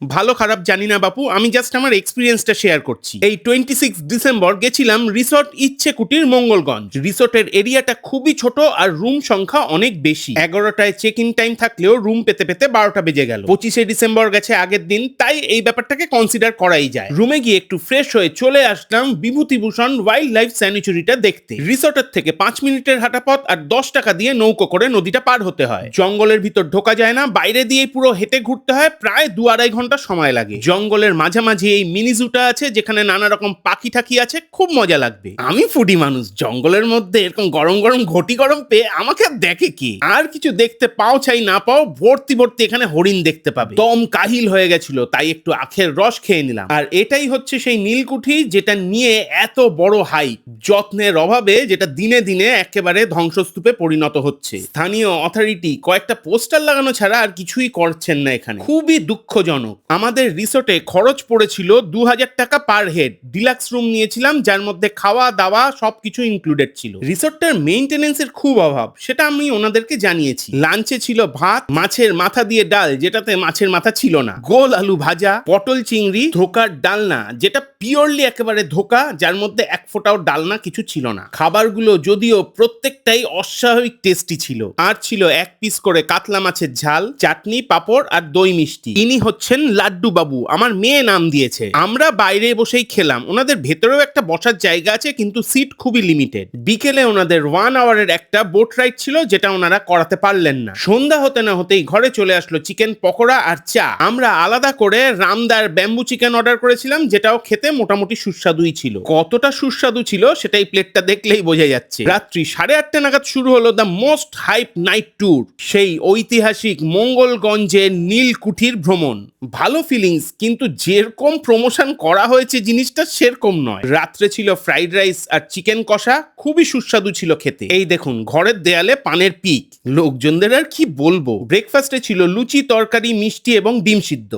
ভালো খারাপ জানি না বাপু, আমি জাস্ট আমার এক্সপিরিয়েন্সটা শেয়ার করছি। এই 26 ডিসেম্বর গেছিলাম রিসর্ট ইচ্ছে কুটির মঙ্গলগঞ্জ। রিসর্টের এরিয়াটা খুবই ছোট আর রুম সংখ্যা অনেক বেশি। 11টায় চেক ইন টাইম থাকলেও রুম পেতে পেতে 12টা বেজে গেল। 25শে ডিসেম্বর গেছে আগের দিন, তাই এই ব্যাপারটাকে কনসিডার করাই যায়। রুমে গিয়ে একটু ফ্রেশ হয়ে চলে আসলাম বিভূতিভূষণ ওয়াইল্ড লাইফ স্যানিচুরিটা দেখতে। রিসর্টের থেকে 5 মিনিটের হাঁটা পথ আর 10 টাকা দিয়ে নৌকো করে নদীটা পার হতে হয়। জঙ্গলের ভিতর ঢোকা যায় না, বাইরে দিয়ে পুরো হেঁটে ঘুরতে হয়, প্রায় 2-2.5 ঘন্টা সময় লাগে। জঙ্গলের মাঝামাঝি এই মিনি জুটা আছে যেখানে নানা রকম পাখি ঠাকি আছে, খুব মজা লাগবে। আমি ফুডি মানুষ, জঙ্গলের মধ্যে এরকম গরম গরম ঘটি গরম পেয়ে আমাকে আর দেখে কি। আর কিছু দেখতে পাও চাই না পাও, ভর্তি ভর্তি এখানে হরিণ দেখতে পাবে। দম কাহিল হয়ে গেছিল, তাই একটু আখের রস খেয়ে নিলাম। আর এটাই হচ্ছে সেই নীলকুঠি যেটা নিয়ে এত বড় হাইপ। যত্নের অভাবে যেটা দিনে দিনে একেবারে ধ্বংসস্তূপে পরিণত হচ্ছে। স্থানীয় অথরিটি কয়েকটা পোস্টার লাগানো ছাড়া আর কিছুই করছেন না এখানে। খুবই দুঃখজনক। আমাদের রিসোর্টে খরচ পড়েছিল 2000 টাকা পার হেড। ডিলাক্স রুম নিয়েছিলাম যার মধ্যে খাওয়া দাওয়া সবকিছু ইনক্লুডেড ছিল। রিসোর্টটার মেইনটেনেন্সের খুব অভাব, সেটা আমি ওনাদেরকে জানিয়েছি। লাঞ্চে ছিল ভাত, মাছের মাথা দিয়ে ডাল যেটাতে মাছের মাথা ছিল না, গোল আলু ভাজা, পটল চিংড়ি, ধোকার ডালনা যেটা পিওরলি একেবারে ধোকা, যার মধ্যে এক ফোঁটাও ডালনা কিছু ছিল না। খাবারগুলো যদিও প্রত্যেকটাই অস্বাভাবিক টেস্টি ছিল। আর ছিল 1 পিস করে কাতলা মাছের ঝাল, চাটনি, পাঁপড় আর দই মিষ্টি। ইনি হচ্ছেন লাড্ডু বাবু, আমার মেয়ে নাম দিয়েছে। আমরা বাইরে বসেই খেলাম, ওনাদের ভেতরেও একটা বসার জায়গা আছে কিন্তু সিট খুবই লিমিটেড। বিকেলে ওনাদের 1 আওয়ারের একটা বোট রাইড ছিল যেটা ওনারা করাতে পারলেন না। সন্ধ্যা হতে না হতেই ঘরে চলে আসলো চিকেন পকোড়া আর চা। আমরা আলাদা করে রামদার ব্যাম্বু চিকেন অর্ডার করেছিলাম, যেটাও খেতে মোটামুটি সুস্বাদুই ছিল। কতটা সুস্বাদু ছিল সেটাই প্লেটটা দেখলেই বোঝা যাচ্ছে। রাত্রি 8:30 নাগাদ শুরু হলো the most hype night tour, সেই ঐতিহাসিক মঙ্গলগঞ্জের নীলকুঠির ভ্রমণ। ভালো ফিলিংস, কিন্তু যেরকম প্রমোশন করা হয়েছে জিনিসটা সেরকম নয়। রাত্রে ছিল ফ্রাইড রাইস আর চিকেন কষা, খুবই সুস্বাদু ছিল খেতে। এই দেখুন ঘরের দেয়ালে পানের পিক। লোকজনদের আর কি বলবো। ব্রেকফাস্টে ছিল লুচি, তরকারি, মিষ্টি এবং ডিম সিদ্ধ।